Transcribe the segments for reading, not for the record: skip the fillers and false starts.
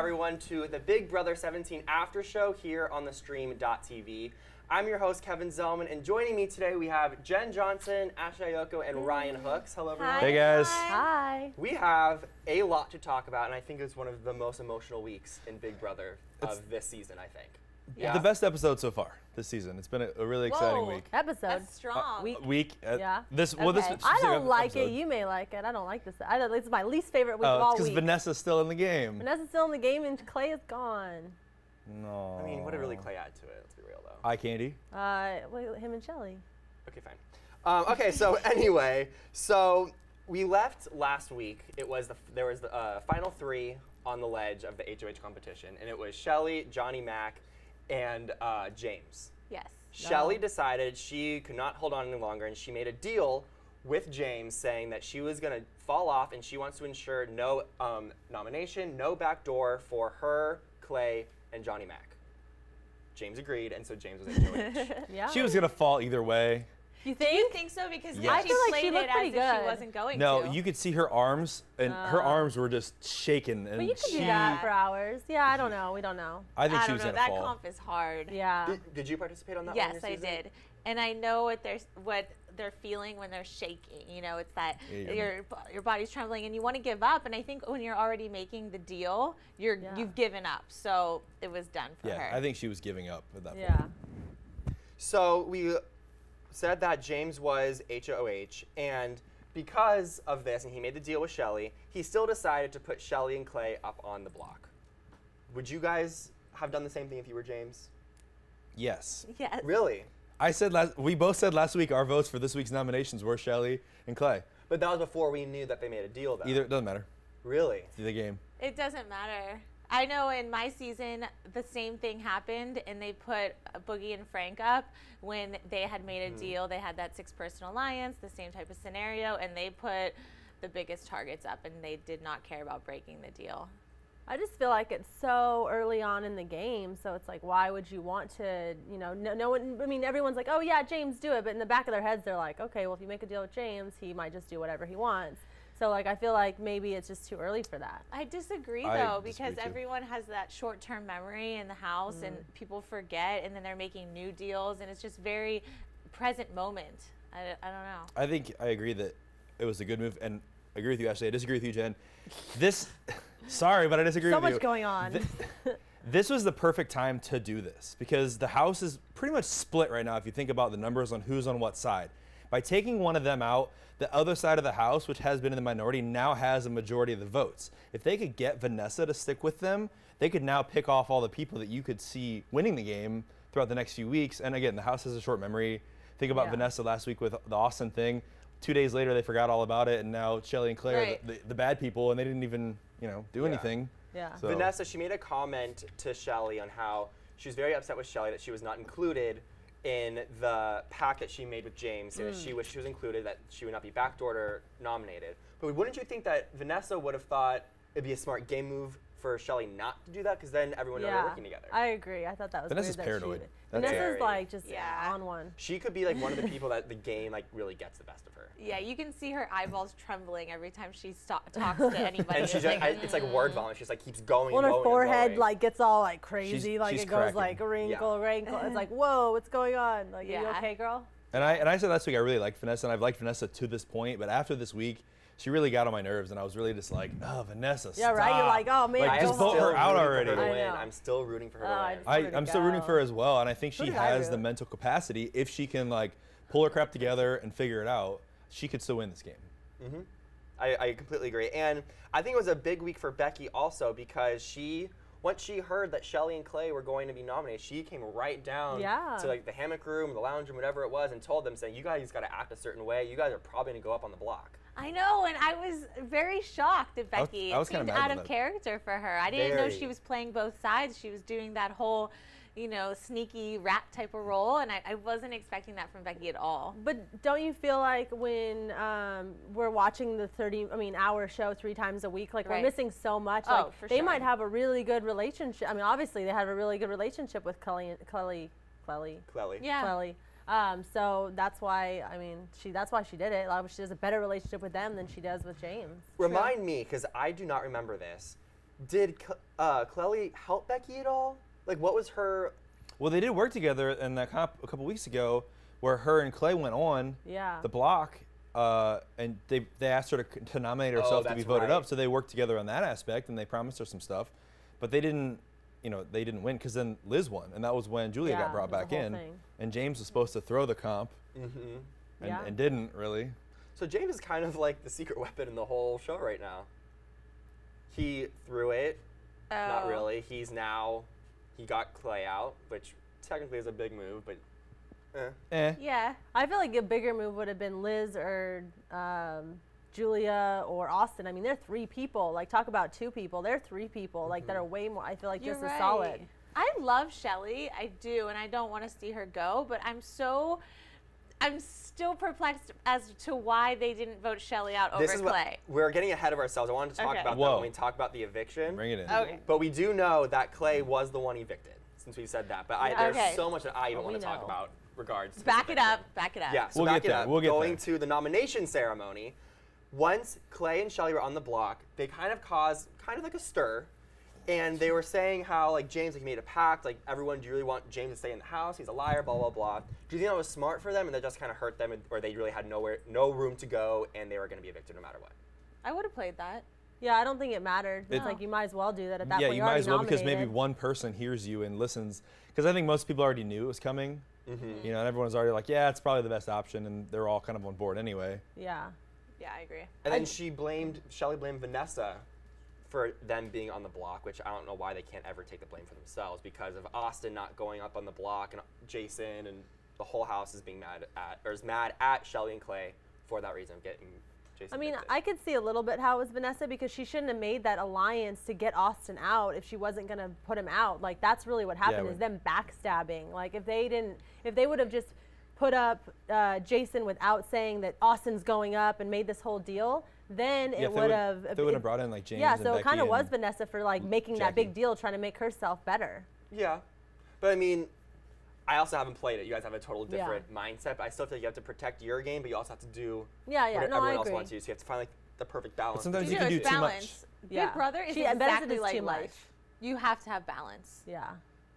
everyone to the Big Brother 17 after show here on the stream.tv. I'm your host, Kevin Zelman, and joining me today we have Jen Johnson, Ashley Iocco, and Ryan Hooks. Hello, everyone. Hey, guys. Hi. We have a lot to talk about, and I think it's one of the most emotional weeks in Big Brother of this season, I think. Yeah. The best episode so far this season. It's been a really exciting week. Episode. That's strong. Week. Yeah. This. Okay. Well, this. I don't like episode. it. You may like it. I don't like this. It's my least favorite week of all because week. Vanessa's still in the game. Vanessa's still in the game, and Khloe is gone. No. I mean, what did really Khloe add to it? Let's be real, though. Eye candy. Well, him and Shelly. Okay, fine. Okay, so anyway, so we left last week. There was the final three on the ledge of the HOH competition, and it was Shelly, Johnny Mac, and James. Yes. Shelly decided she could not hold on any longer, and she made a deal with James saying that she was going to fall off, and she wants to ensure no nomination, no backdoor for her, Khloe, and Johnny Mac. James agreed, and so James was HOH. Yeah. She was gonna fall either way. You Do you think so? Because Yes. I she feel like played she looked it pretty as if she good. wasn't going No, to. you could see her arms, and her arms were just shaking. And But you could do she, that for hours. Yeah, I don't know. We don't know. I think I she don't was know. gonna That fall. comp is hard. Yeah. Did you participate on that one? Yes, your I season? did. And I know what they're feeling when they're shaking. You know, it's that your body's trembling and you want to give up. And I think when you're already making the deal, you've given up. So it was done for her. Yeah, I think she was giving up at that point. Yeah. So we said that James was HOH, and because of this, and he made the deal with Shelly, he still decided to put Shelly and Khloe up on the block. Would you guys have done the same thing if you were James? Yes. Yes. Really? We both said last week our votes for this week's nominations were Shelly and Khloe. But that was before we knew that they made a deal, though. It doesn't matter. Really? It's the game. It doesn't matter. I know in my season, the same thing happened, and they put Boogie and Frank up when they had made a deal. They had that 6-person alliance, the same type of scenario, and they put the biggest targets up, and they did not care about breaking the deal. I just feel like it's so early on in the game, so it's like, why would you want to, no one, I mean, everyone's like, oh yeah, James, do it, but in the back of their heads, they're like, okay, well, if you make a deal with James, he might just do whatever he wants. So, like, I feel like maybe it's just too early for that. I disagree, I though, disagree, because too. everyone has that short-term memory in the house, and people forget, and then they're making new deals, and it's just very present moment. I don't know. I think I agree that it was a good move, and I agree with you, Ashley. I disagree with you, Jen. Sorry, but I disagree with you. So much going on. This was the perfect time to do this because the house is pretty much split right now if you think about the numbers on who's on what side. By taking one of them out, the other side of the house, which has been in the minority, now has a majority of the votes. If they could get Vanessa to stick with them, they could now pick off all the people that you could see winning the game throughout the next few weeks. And again, the house has a short memory. Think about Vanessa last week with the Austin thing. 2 days later, they forgot all about it, and now Shelly and Khloe are the bad people, and they didn't even, do anything. Yeah. So. Vanessa, she made a comment to Shelly on how she was very upset with Shelly that she was not included in the pact that she made with James, and that she wished she was included, that she would not be backdoored or nominated. But wouldn't you think that Vanessa would have thought it'd be a smart game move for Shelly not to do that, because then everyone knows they're working together? I agree. I thought that was Vanessa's weird paranoid. Vanessa's like just Yeah. on one. She could be like one of the people that the game like really gets the best of her. Yeah, you can see her eyeballs trembling every time she talks to anybody. And she's It's just, it's like word vomit. She just like keeps going. Well, and her going forehead and like gets all like crazy, like she's it goes cracking. like wrinkle, wrinkle. It's like, whoa, what's going on? Like, are you Yeah. okay, girl? And I said last week I really liked Vanessa, and I've liked Vanessa to this point, but after this week, she really got on my nerves, and I was really just like, oh, Vanessa, Yeah, right? You're like, oh, man, Like, go just vote home. her out already. I know. I'm still rooting for her I to just win. wanted to I'm still rooting go. for her as well, and I think she did I has the root. mental capacity. If she can like pull her crap together and figure it out, she could still win this game. I completely agree. And I think it was a big week for Becky also, because once she heard that Shelly and Khloe were going to be nominated, she came right down to like the hammock room, the lounge room, whatever it was, and told them, saying, you guys got to act a certain way. You guys are probably going to go up on the block. I know, and I was very shocked at Becky. I was It kinda seemed mad out with of that. character for her. I didn't know Very. she was playing both sides. She was doing that whole, sneaky rat type of role, and I wasn't expecting that from Becky at all. But don't you feel like when we're watching the hour show 3 times a week, like we're missing so much? Oh, Like for they sure. might have a really good relationship. I mean, obviously they have a really good relationship with Khloe. Yeah. Khloe. So that's why, that's why she did it. Like, she has a better relationship with them than she does with James. Remind me, because I do not remember this. Did Khloe help Becky at all? Like, what was her? Well, they did work together in that comp a couple weeks ago, where her and Khloe went on the block, and they asked her to nominate herself to be voted up. So they worked together on that aspect, and they promised her some stuff, but they didn't. They didn't win because then Liz won, and that was when Julia got brought back in, and James was supposed to throw the comp, and didn't really. So James is kind of like the secret weapon in the whole show right now. He threw it, not really. He got Khloe out, which technically is a big move, but Yeah, I feel like a bigger move would have been Liz or Julia or Austin. I mean, they're 3 people. Like, talk about 2 people. They're 3 people. Like, that are way more, I feel like, just as solid. I love Shelly. I do, and I don't want to see her go, but I'm still perplexed as to why they didn't vote Shelly out over Khloe. We're getting ahead of ourselves. I wanted to talk about that when we talk about the eviction. Bring it in. Okay. But we do know that Khloe was the one evicted, since we said that. But there's so much that I even want to talk about regards to Back it up. Back it up. Yeah, so we'll back get it there. up. We'll get Going there. to the nomination ceremony, once Khloe and Shelly were on the block, they kind of caused like a stir. And they were saying how, like, James, like, he made a pact, like, everyone, do you really want James to stay in the house? He's a liar, blah, blah, blah. Do you think that was smart for them, and that just kind of hurt them, or they really had no room to go, and they were going to be evicted no matter what? I would have played that. Yeah, I don't think it mattered. It's like, you might as well do that at that point. Yeah, you might as well, because maybe one person hears you and listens. Because I think most people already knew it was coming. And everyone's already like, yeah, it's probably the best option, and they're all kind of on board anyway. Yeah. Yeah, I agree. And then Shelly blamed Vanessa for them being on the block, which I don't know why they can't ever take the blame for themselves, because of Austin not going up on the block, and Jason and the whole house is being mad at Shelly and Khloe for that reason of getting Jason. I mean, evicted. I could see a little bit how it was Vanessa, because she shouldn't have made that alliance to get Austin out if she wasn't going to put him out. Like, that's really what happened, is them backstabbing. Like, if they would have just put up Jason without saying that Austin's going up and made this whole deal, then it would have. They would have brought in like James. Yeah, and so it Becky kind of was Vanessa for like making that big Jackie. deal, trying to make herself better. Yeah, but I mean, I also haven't played it. You guys have a total different mindset. But I still feel like you have to protect your game, but you also have to do what everyone else wants to. So you have to find like the perfect balance. But sometimes you can do too much. Big Brother is exactly like life. You have to have balance. Yeah.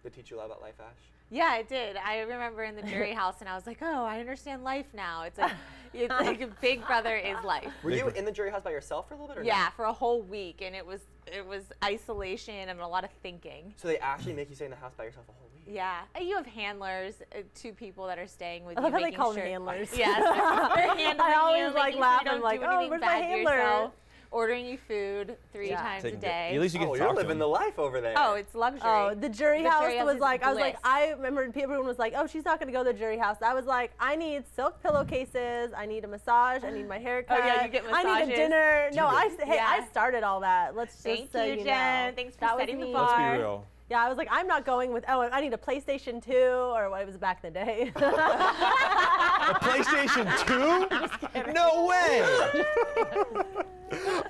Did it teach you a lot about life, Ash? Yeah, it did. I remember in the jury house, and I was like, oh, I understand life now. It's like Big Brother is life. Were you in the jury house by yourself for a little bit? Or yeah, for a whole week, and it was isolation and a lot of thinking. So they actually make you stay in the house by yourself a whole week? Yeah, you have handlers, 2 people that are staying with you. I love how they call them handlers. Yes, they're handling I always you, like laughing, like, oh, where's my handler? Ordering you food 3 times a day. At least you get you're living the life over there. Oh, it's luxury. Oh, the jury house was like, I was bliss. like, I remember everyone was like, oh, she's not going to go to the jury house. I was like, I need silk pillowcases. I need a massage. I need my haircut. Oh, yeah, you get massages. I need a dinner. No, I started all that. Let's just Thank say, you, you Jen. know, Thanks for that was setting the me. bar. Let's be real. Yeah, I was like, I'm not going with, I need a PlayStation 2, or what it was back in the day. A PlayStation 2? No way!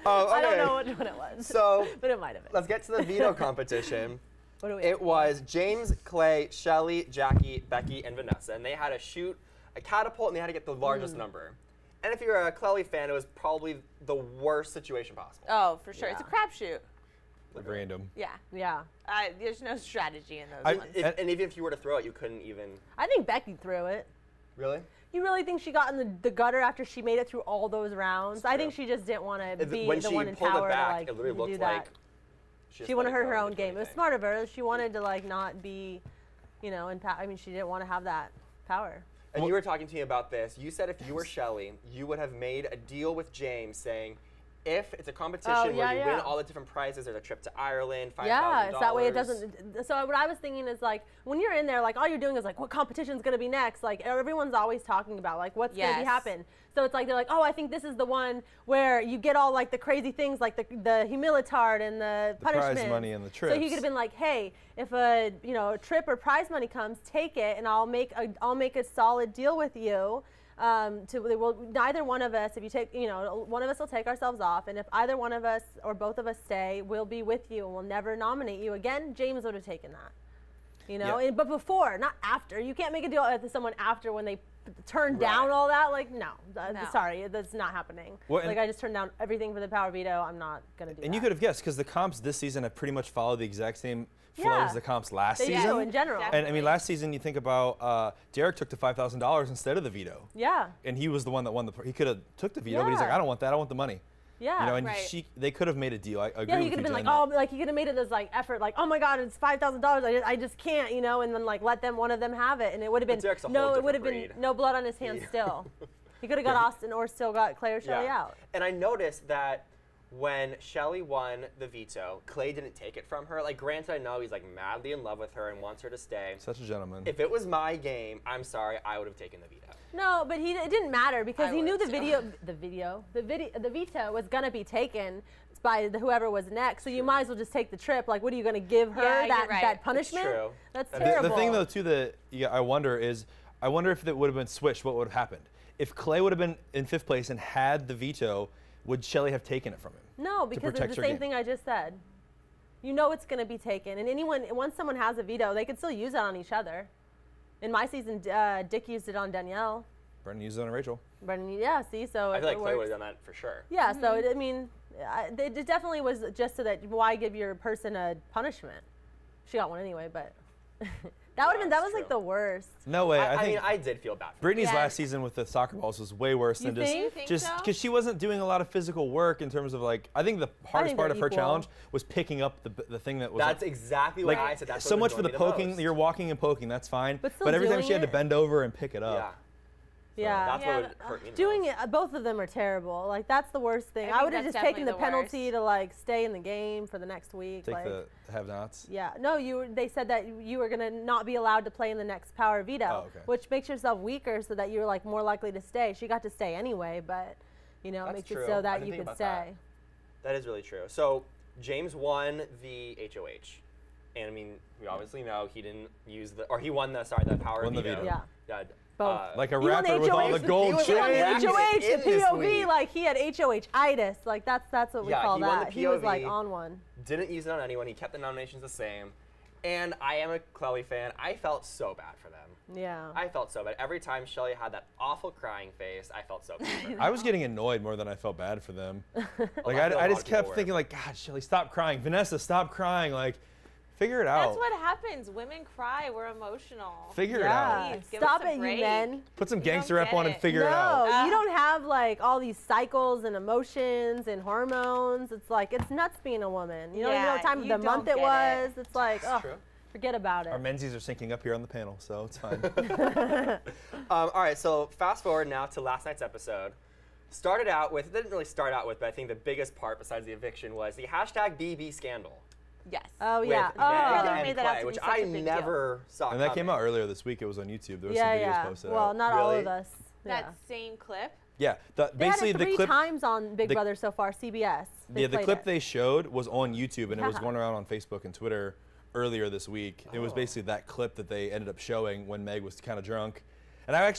I don't know which one it was. So, but it might have been. Let's get to the veto competition. What do we It was James, Khloe, Shelly, Jackie, Becky, and Vanessa. And they had to shoot a catapult, and they had to get the largest number. And if you're a Khloe fan, it was probably the worst situation possible. Oh, for sure. It's a crapshoot. Like random. Yeah. Yeah. There's no strategy in those ones. And even if you were to throw it, you couldn't even. I think Becky threw it. Really? You really think she got in the gutter after she made it through all those rounds? I think she just didn't want to be the one in power it back, to like it literally do looked that. like She wanted to hurt her own game. It was smart of her. She wanted to like not be, in I mean, she didn't want to have that power. And you were talking to me about this. You said if you were Shelly, you would have made a deal with James saying, if it's a competition where you win all the different prizes, there's a trip to Ireland, $5,000. Yeah, so that way it doesn't. So what I was thinking is like when you're in there, like all you're doing is like what competition's gonna be next. Like everyone's always talking about like what's gonna be happen. So it's like they're like, oh, I think this is the one where you get all like the crazy things like the humilitard and the punishment. Prize money and the trips. So he could have been like, hey, if a a trip or prize money comes, take it, and I'll make a solid deal with you. Neither one of us, if you take, one of us will take ourselves off, and if either one of us or both of us stay, we'll be with you and we'll never nominate you again. James would have taken that. You know, Yep. but before, not after. You can't make a deal with someone after when they turn down all that. Like, no. Sorry, that's not happening. Well, like, I just turned down everything for the power veto. I'm not going to do that. And you could have guessed, because the comps this season have pretty much followed the exact same flow as the comps last season. They do, in general. And I mean, last season, you think about Derek took the $5,000 instead of the veto. Yeah. And he was the one that won he could have took the veto, but he's like, I don't want that. I want the money. Yeah. You know, and they could have made a deal. I agree Yeah, he with could have you, been Jen, like, like he could have made it as like effort, like, oh my God, it's $5,000. I just can't, you know, and then like let one of them have it, and it would have been it would have been no blood on his hands still. He could have got Austin or still got Khloe or Shelley out. And I noticed that when Shelley won the veto, Khloe didn't take it from her. Like, granted, I know he's like madly in love with her and wants her to stay. Such a gentleman. If it was my game, I'm sorry, I would have taken the veto. No, but it didn't matter because he knew the veto was gonna be taken by whoever was next. So you might as well just take the trip. Like, what are you gonna give her that punishment? It's true. That's terrible. The thing though too that I wonder if it would have been switched, what would have happened? If Khloe would have been in 5th place and had the veto, would Shelley have taken it from him? No, because it's the same thing I just said. You know it's going to be taken. And once someone has a veto, they can still use it on each other. In my season, Dick used it on Danielle. Brendan used it on Rachel. Brendan, yeah, see, so I feel like it Khloe would have done that for sure. Yeah, so I mean, it definitely was just so that why give your person a punishment? She got one anyway, but that was like the worst. No way. I mean, I did feel bad for Brittany's last season with the soccer balls was way worse than just because she wasn't doing a lot of physical work in terms of like, I think the hardest part of her challenge was picking up the thing that was. That's exactly what I said. That's so much for the poking. You're walking and poking. That's fine. But every time she had to bend over and pick it up. Yeah. That's what would hurt me the doing most. it, both of them are terrible. Like, that's the worst thing. I would have just taken the penalty to like stay in the game for the next week. Take like, the have-nots. Yeah. No, they said that you were gonna not be allowed to play in the next power veto, which makes yourself weaker so that you're like more likely to stay. She got to stay anyway, but you know, it makes it so that you could stay. That is really true. So James won the HOH. And I mean, we obviously know he didn't use he won the power veto. Yeah. Like a rapper with all the gold chains. He won the HOH, the POV, like he had HOH-itis. Like that's what we call that. He was like on one. Didn't use it on anyone. He kept the nominations the same. And I am a Khloe fan. I felt so bad for them. Yeah. I felt so bad. Every time Shelley had that awful crying face, I felt so bad for her. I was getting annoyed more than I felt bad for them. Like I just kept thinking like, God, Shelley, stop crying. Vanessa, stop crying. Like, figure it out. That's what happens. Women cry. We're emotional. Figure it out. Stop it, you men. Put some gangster rap on and figure it out. No, you don't have like all these cycles and emotions and hormones. It's like, it's nuts being a woman. You don't even know what time of the month it was. It's like, oh, forget about it. Our menzies are syncing up here on the panel, so it's fine. All right, so fast forward now to last night's episode. Started out with, it didn't really start out with, but I think the biggest part besides the eviction was the #BB scandal. Yes. Oh, yeah. Meg and Khloe, which I never saw And that came out earlier this week. It was on YouTube. There was some videos posted Well, not all of us. That same clip? Yeah. Basically, the clip 3 times on Big Brother so far, CBS. Yeah, the clip they showed was on YouTube, and it was going around on Facebook and Twitter earlier this week. It was basically that clip that they ended up showing when Meg was kind of drunk. And I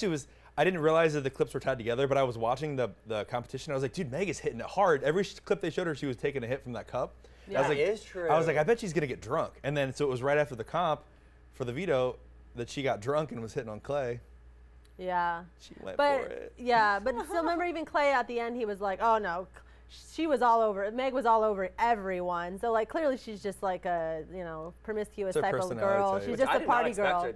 didn't realize that the clips were tied together, but I was watching the competition. I was like, dude, Meg is hitting it hard. Every clip they showed her, she was taking a hit from that cup. Yeah, that is true. I was like, I bet she's going to get drunk. And then, so it was right after the comp for the veto that she got drunk and was hitting on Khloe. Yeah. She went for it. Yeah, but still remember even Khloe at the end, he was like, oh no, she was all over, Meg was all over everyone. So like clearly she's just like a, you know, promiscuous type of girl. She's just a party girl.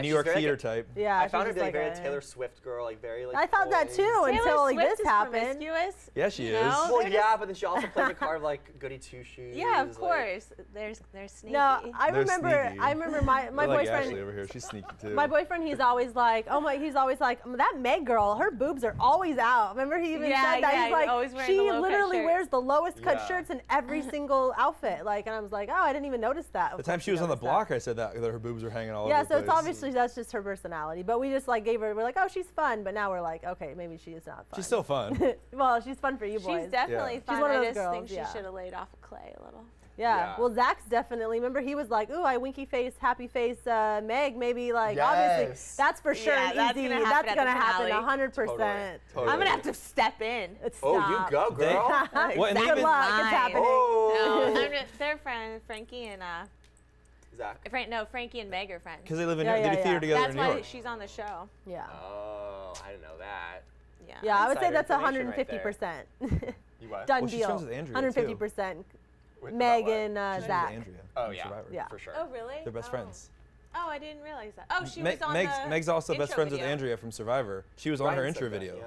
New York theater type. Yeah. I found her to be like very Taylor Swift girl, like very like. I thought that too until like this happened. Promiscuous? Yeah, she is. Well, yeah, but then she also played the card of like goody two shoes. Yeah, of course. They're sneaky. No, I remember my like boyfriend. Ashley over here. She's sneaky too. My boyfriend, he's always like, that Meg girl, her boobs are always out. Remember he even said that? He's like, she literally wears the lowest cut shirts in every single outfit. Like, and I was like, oh, I didn't even notice that. The time she was on the block, I said that her boobs were hanging all over the place. Yeah, so it's obviously that's just her personality. But we just like we're like, oh, she's fun. But now we're like, okay, maybe she is not fun. She's still fun. Well, she's fun for you boys. She's definitely fun. She's one of those I just girls, think she should have laid off of Khloe a little. Yeah. Well, Zach's definitely. Remember, he was like, "Ooh, I winky face, happy face, Meg." Maybe like obviously that's for sure easy. That's gonna happen 100%. Totally. I'm gonna have to step in. Oh, you go, girl. Good luck. It's happening. Oh. No, they're friends, Frankie and Zach? No, Frankie and Meg are friends. Because they live in Yeah, they do yeah, theater yeah. together That's in New why York. she's on the show. Yeah. Oh, I didn't know that. Yeah. Yeah, I would say Insider that's information right 150%. You what? Done Well, she's deal. friends with Andrea, too. 150%. Wait, Meg about what? and She's friends Zach. with Andrea. Oh from yeah, Survivor. Yeah. for sure. Oh, really? They're best friends. Oh, I didn't realize that. Oh, she was on Meg's also best intro friends with video. Andrea from Survivor. She was on her Ryan said intro that, video. Yeah.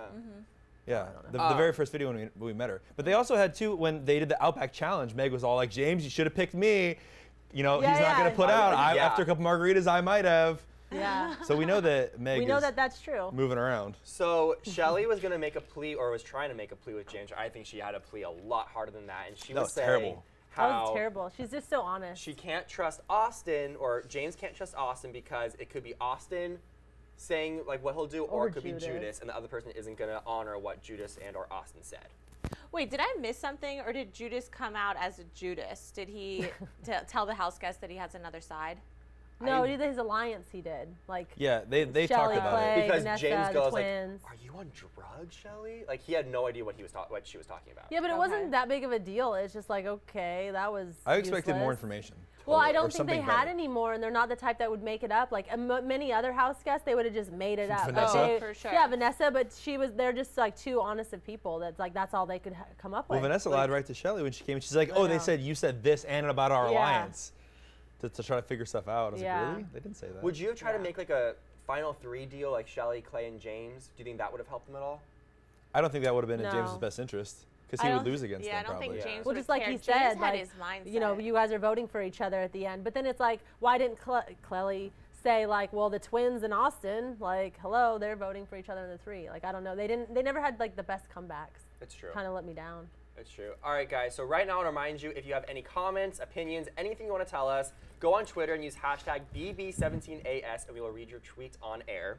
Yeah, the very first video when we met her. But they also had two when they did the Outback Challenge. Meg was all like, "James, you should have picked me. You know, Yeah, he's not yeah. gonna put out. Yeah. After a couple margaritas, I might have." Yeah. So we know that Meg We know is that that's true. moving around. So Shelly was gonna make a plea, or was trying to make a plea with James. I think she had a plea a lot harder than that, and she That was was saying terrible. That how was terrible. She's just so honest. she can't trust Austin, or James can't trust Austin because it could be Austin saying like what he'll do, or Or it could Judas. be Judas, and the other person isn't gonna honor what Judas and or Austin said. Wait, did I miss something, or did Judas come out as a Judas? Did he tell the house guest that he has another side? No, his alliance he did. Like Yeah, they Shelly, talked about Khloe, it. Because Vanessa, James the goes like, twins. "Are you on drugs, Shelly?" Like he had no idea what what she was talking about. Yeah, but it Okay. wasn't that big of a deal. It's just like, okay, that was I expected more useless. information. Well, I or don't think they something had better. any more, and they're not the type that would make it up. Like many other house guests, they would have just made it up. Like, Vanessa? they- For sure. Yeah, Vanessa, but they're just like two honest of people. That's all they could come up Well, with. Vanessa Like, lied right to Shelly when she came. She's like, I "Oh, they know. said you said this and about our Yeah. alliance," to try to figure stuff out. I was Yeah. like, "Really? They didn't say that." Would you have tried to Yeah. make like a final three deal, like Shelly, Clay, and James? Do you think that would have helped them at all? I don't think that would have been in No. James's best interest because I he would don't- lose against Yeah, I them don't think probably. Yeah. James Well, would just have like he cared. said, James had like, his mindset. you know, you guys are voting for each other at the end. But then it's like, why didn't Khloe say like, well, the twins and Austin, like, hello, they're voting for each other in the three. Like, I don't know. They never had like the best comebacks. It's true. Kind of let me down. It's true. All right, guys. So right now, I want to remind you, if you have any comments, opinions, anything you want to tell us, go on Twitter and use hashtag BB17AS, and we will read your tweets on air.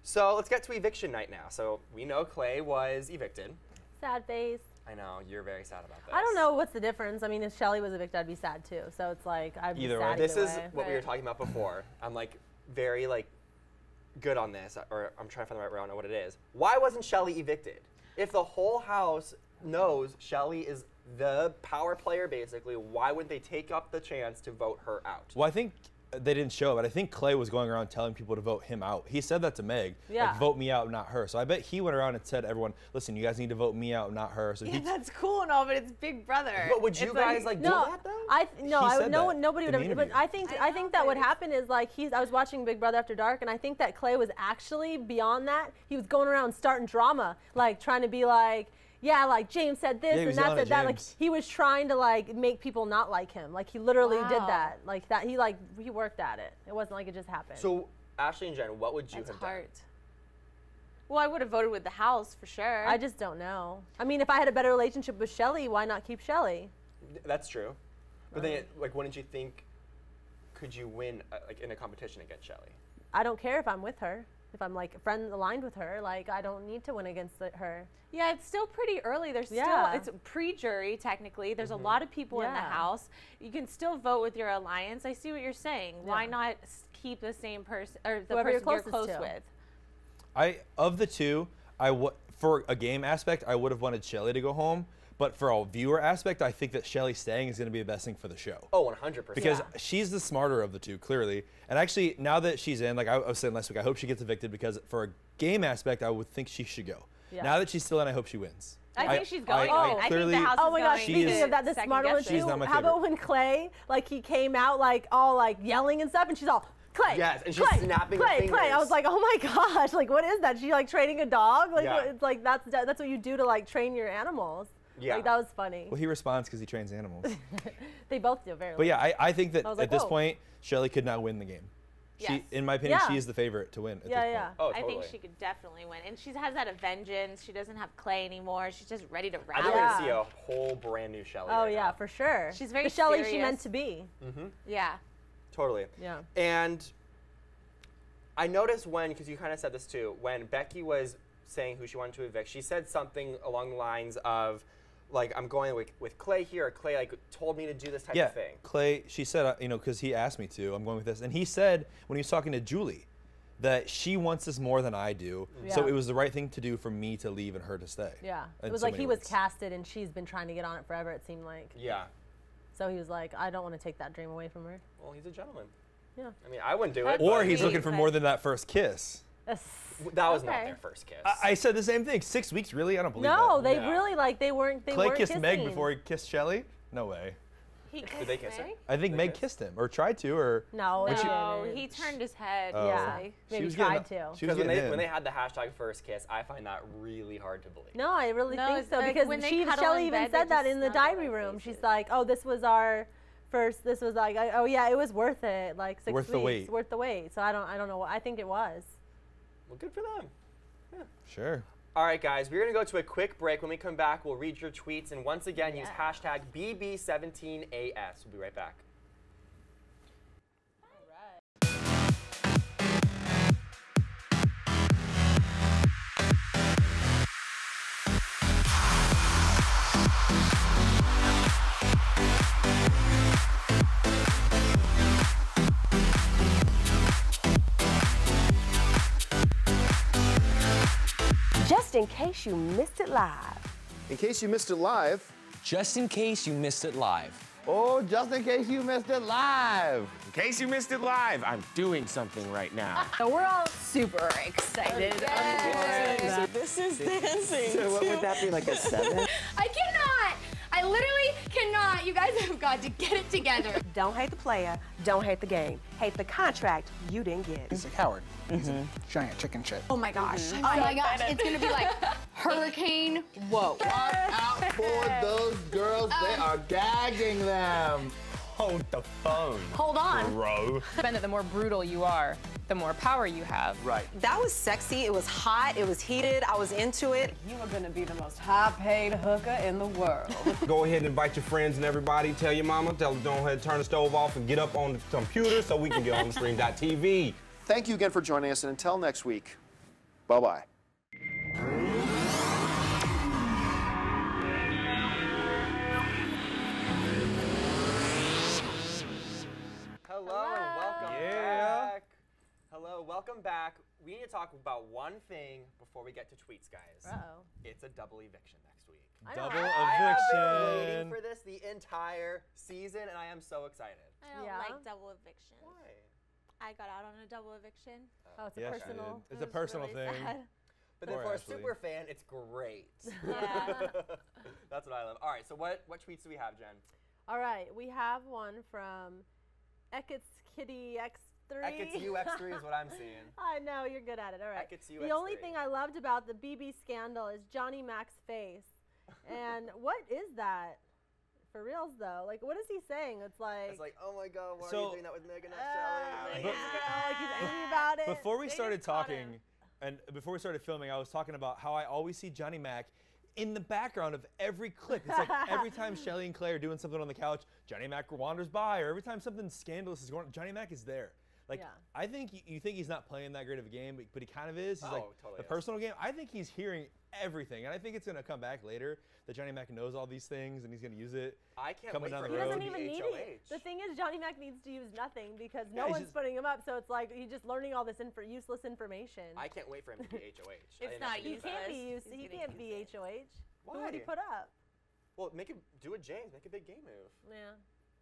So let's get to eviction night now. So we know Clay was evicted. Sad face. I know you're very sad about this. I don't know what's the difference. I mean, if Shelly was evicted, I'd be sad too. So it's like I'd be Either sad way. This either is way. what we were Right. talking about before. I'm like very like good on this, or I'm trying to find the right way. I don't know what it is. Why wasn't Shelly evicted? If the whole house knows Shelly is the power player, basically, why would they take up the chance to vote her out? Well, I think they didn't show it, but I think Clay was going around telling people to vote him out. He said that to Meg, Yeah. like, vote me out, not her. So I bet he went around and said to everyone, listen, you guys need to vote me out, not her. So Yeah, he, that's cool and all, but it's Big Brother. But would you It's guys like do No, that though? no, He I said would, no that one, nobody in would the have. But interview. I think I I know, think that but what it's- happened is like I was watching Big Brother After Dark, and I think that Clay was actually beyond that. He was going around starting drama, like trying to be like, yeah, like James said this he and was that yelling said at that. Like James. he was trying to like make people not like him. Like he literally did Wow. that. Like that. He worked at it. It wasn't like it just happened. So Ashley and Jen, what would you That's have hard. Well, I would have voted with the house for sure. I just don't know. I mean, if I had a better relationship with Shelly, why not keep Shelly? done? That's true. But then, like, wouldn't you think? Could you win like in a competition against Shelly? I don't care if I'm with her. If I'm like friend aligned with her, like I don't need to win against her. Yeah, it's still pretty early. There's Yeah. still, it's pre-jury technically. There's a lot of people in the Yeah. house. You can still vote with your alliance. I see what you're saying. Why Yeah. not keep the same person or the Whoever you're person you're closest close to. with? of the two, for a game aspect, I would have wanted Shelly to go home. But for a viewer aspect, I think that Shelly staying is going to be the best thing for the show. Oh, 100%. Because Yeah. she's the smarter of the two, clearly. And actually, now that she's in, like I was saying last week, I hope she gets evicted because for a game aspect, I would think she should go. Yeah. Now that she's still in, I hope she wins. I think she's going. I to win. I think clearly- the house Oh is my gosh, going She speaking is- of that, the second smarter one guess it. She's too. not my How about favorite. when Clay, like he came out like all like yelling and stuff, and she's all Clay. Yes, and she's Clay, snapping her Clay, Clay. I fingers. was like, oh my gosh, like what is that? She like training a dog? Like Yeah. what, it's like that's what you do to like train your animals. Yeah. Like that was funny. Well, he responds because he trains animals. They both do very. But yeah, I think that I was at like, this whoa. point, Shelly could not win the game. Yes. In my opinion, Yeah. she is the favorite to win. At Yeah, this yeah. Point. Oh, I totally. think she could definitely win. And she has that vengeance. She doesn't have Clay anymore. She's just ready to I rally. think we're Yeah. gonna see a whole brand new Shelly. Oh right yeah, now. for sure. She's very the Shelly she serious. meant to be. Yeah. Totally. Yeah. And I noticed because you kind of said this too, when Becky was saying who she wanted to evict, she said something along the lines of, like, I'm going with Clay here, or Clay like told me to do this type Yeah, of thing. Clay, she said, because he asked me to, I'm going with this. And he said, when he was talking to Julie, that she wants this more than I do. So Yeah. it was the right thing to do for me to leave and her to stay. Yeah. in It was so like many he was ways. casted and she's been trying to get on it forever, it seemed like. Yeah. so he was like, I don't want to take that dream away from her. Well, he's a gentleman. Yeah. I mean, I wouldn't do it. Or but he's Wait, looking for but- more than that first kiss. That was not Okay. their first kiss. I said the same thing. 6 weeks, really? I don't believe No, that. they No. really like they weren't. They Clay weren't kissed Meg kissing. before he kissed Shelly? No way. He kissed they kiss her? Meg? I think They Meg kissed? kissed him, or tried to, or No, When she- No, didn't. he turned his head. Oh. Yeah, Like, maybe was tried getting- to. she was Because getting when in. they had the hashtag first kiss, I find that really hard to believe. No, I really No, think it's so like because when they she, cuddle Shelly in even bed, they said that just in the snuggle diary their room. She's faces. like, "Oh, this was our first. This was like, oh yeah, it was worth it. Like 6 Worth weeks, the wait. worth the wait." So I don't know. I think it was. Well, good for them. Sure. All right, guys, we're going to go to a quick break. When we come back, we'll read your tweets. And once again, use hashtag BB17AS. We'll be right back. Just in case you missed it live. In case you missed it live. Just in case you missed it live. Oh, just in case you missed it live. In case you missed it live, I'm doing something right now. So we're all super excited. This is dancing. So what would that be, like a 7? I cannot. I literally cannot. You guys have got to get it together. Don't hate the player, don't hate the game. Hate the contract you didn't get. He's a coward. He's a giant chicken shit. Oh my gosh. Oh my gosh. It's gonna be like hurricane. Whoa. Watch out for those girls. They are gagging them. Hold the phone, Hold on. bro. The more brutal you are, the more power you have. Right. That was sexy, it was hot, it was heated, I was into it. You are gonna be the most high-paid hooker in the world. Go ahead and invite your friends and everybody. Tell your mama, tell her go ahead and turn the stove off and get up on the computer so we can get on the stream.tv. Thank you again for joining us, and until next week, bye-bye. Hello, and welcome back. Hello, welcome back. We need to talk about one thing before we get to tweets, guys. Uh-oh. It's a double eviction next week. I know. Double I have been waiting eviction. for this the entire season, and I am so excited. I don't Yeah? like double eviction. Why? I got out on a double eviction. Oh, it's a Yes, you personal. did. It's It a was personal really thing. sad. But then Poor for Ashley. a super fan, it's great. Yeah. That's what I love. All right, so what tweets do we have, Jen? All right, we have one from Ekits Kitty X3. Ekits UX3 is what I'm seeing. I know, you're good at it. All right. Ekits The only UX3. thing I loved about the BB scandal is Johnny Mac's face. And what is that? For reals, though. Like, what is he saying? It's like, It's like, oh my God, why are So- you doing that with Megan, not like, Shelly? like he's angry about it. Before we They started just caught talking, him. and before we started filming, I was talking about how I always see Johnny Mac in the background of every clip. It's like every time Shelly and Clay are doing something on the couch, Johnny Mac wanders by, or every time something scandalous is going on, Johnny Mac is there. Like, Yeah. I think you think he's not playing that great of a game, but he kind of is. He's Oh, like totally the is. personal game. I think he's hearing everything, and I think it's going to come back later that Johnny Mac knows all these things and he's going to use it. I can't Coming wait down for the He him road. to doesn't be even need HOH. it. The thing is, Johnny Mac needs to use nothing because no Yeah, he's one's just- putting him up. So it's like he's just learning all this useless information. I can't wait for him to be HOH. I It's think not that's he gonna can't be best. used. He's He gonna can't use be it. HOH. Who would he Why? put up? Well, do a James, make a big game move. Yeah.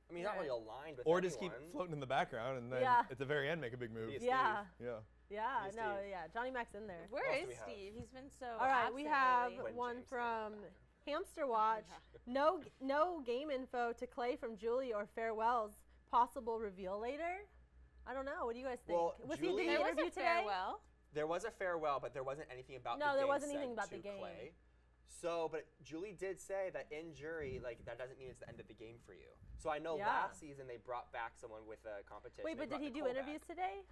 I mean, not really aligned with Or just keep anyone. floating in the background, and then Yeah. at the very end make a big move. Be a Yeah. Steve. Yeah. Yeah. He's No. Steve. Yeah. Johnny Mac's in there. Where else do is we have? Steve? He's been so All right, we absent have lately. When one James from Hamster Watch. No game info to Clay from Julie or farewells. Possible reveal later. I don't know. What do you guys think? Well, Was Julie- he There did was he interview a today? farewell. There was a farewell, but there wasn't anything about the No, game there wasn't said anything about to the game. Clay. So, but Julie did say that in jury, like, that doesn't mean it's the end of the game for you. So I know Yeah. last season they brought back someone with a competition. Wait, They but did brought he do Nicole interviews back. today?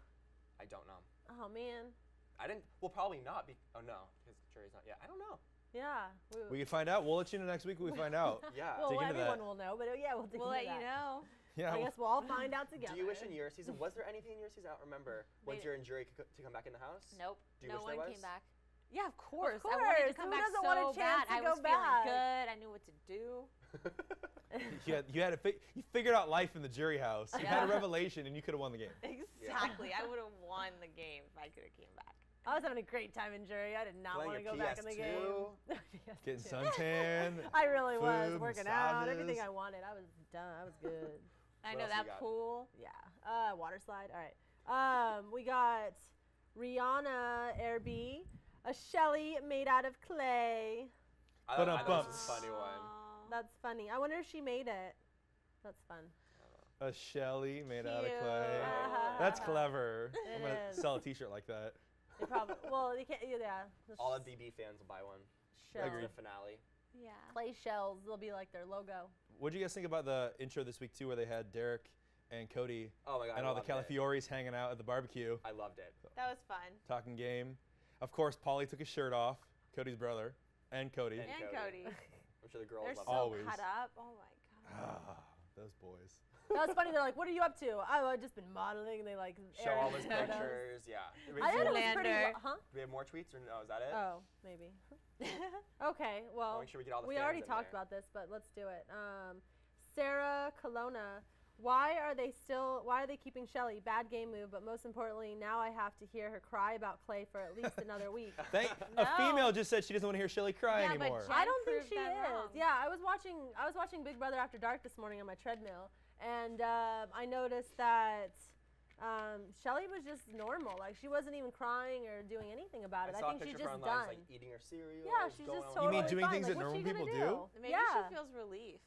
I don't know. Oh man. I didn't. Well, probably not. Oh no, because jury's not. Yeah, I don't know. Yeah. We can find out. We'll let you know next week when we find out. Yeah. Well, Dig into everyone that. will know, but yeah, we'll dig We'll into let you that. know. Yeah. I guess we'll all find out together. Do you wish in your season? Was there anything in your season? I don't remember. Once They- you're in jury to come back in the house. Nope. Do you No wish there one was? came back. Yeah, of course. I course. wanted to come Who back doesn't so want a chance bad. to I go was back? feeling good. I knew what to do. You figured out life in the jury house. You had a revelation, and you could have won the game. Exactly. I would have won the game if I could have came back. I was having a great time in jury. I did not Playing want to your go back in the game. Getting suntan. I really was food, working out, massages. everything I wanted. I was done. I was good. I What know else you that got? pool. Yeah. Water slide. All right. We got Rihanna Airby, a Shelly made out of clay. I thought this was a funny one. That's funny. I wonder if she made it. That's fun. A Shelly made out of Cute. clay. That's clever. I'm going to is. sell a t-shirt like that. They probably, well, you can't, yeah. All the BB fans will buy one. Shells. For the finale. Yeah. Clay shells. They'll be like their logo. What did you guys think about the intro this week, too, where they had Derek and Cody Oh my God, and I all the loved it. Califioris hanging out at the barbecue, I loved it. That was fun. talking game. Of course, Paulie took his shirt off, Cody's brother, and Cody. And And Cody. Cody. I'm sure the girls They're love so it. Always. cut up. Oh my god. Ah, those boys. That was funny. They're like, "What are you up to?" Oh, I've just been modeling. And they like Show aired all his photos. pictures. Yeah. I thought it was pretty. Lander. Huh? Do we have more tweets or no? Is that it? Oh, maybe. Okay. Well, I'll make sure we get all the we fans already in talked there. about this, but let's do it. Sarah Colonna. Why are they keeping Shelly? Bad game move, but most importantly, now I have to hear her cry about Clay for at least another week. A female just said she doesn't want to hear Shelly cry Yeah, but anymore. Jen I don't think proved she them is. wrong. Yeah, I was watching Big Brother After Dark this morning on my treadmill, and I noticed that Shelly was just normal. Like she wasn't even crying or doing anything about it. I I saw a think she's picture just from online, done. she's, like eating her cereal. Yeah, what's she's going just on? totally You mean doing fine. things Like, that what's she normal gonna people do? Maybe Yeah. she feels relief.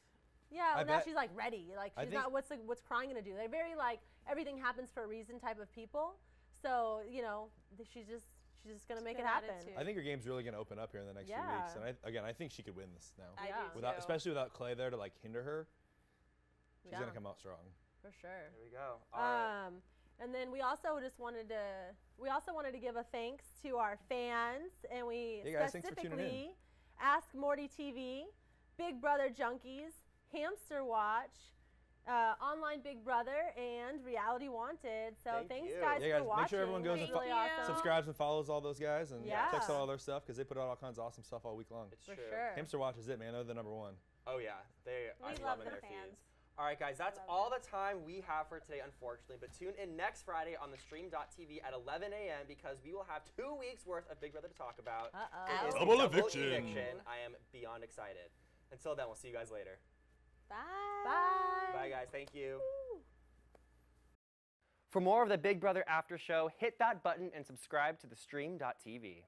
Yeah, I well, now bet- she's like ready. Like I she's think- not. What's crying gonna do? They're very like everything happens for a reason type of people. So you know, she's just gonna make it good happen. attitude. I think her game's really going to open up here in the next few Yeah. weeks. And I think she could win this now. I Yeah. do too. Especially without Clay there to like hinder her. She's Yeah. going to come out strong. For sure. There we go. All right. And then we also wanted to give a thanks to our fans, and we Hey guys, thanks for tuning in. specifically Ask Morty TV, Big Brother Junkies, Hamster Watch, Online Big Brother, and Reality Wanted. So Thank thanks you. guys, Yeah, guys, for watching. make sure everyone goes and It's really awesome. subscribes and follows all those guys and Yeah. checks out all their stuff because they put out all kinds of awesome stuff all week long. It's For true. sure. Hamster Watch is it, man. They're the #1. Oh yeah, I'm love loving the their fans. feeds. All right, guys, that's all the time we have for today, unfortunately. But tune in next Friday on the stream.tv at 11 a.m. because we will have 2 weeks worth of Big Brother to talk about. It is the Double eviction. I am beyond excited. Until then, we'll see you guys later. Bye. Bye. Bye, guys. Thank you. For more of the Big Brother After Show, hit that button and subscribe to the stream.tv.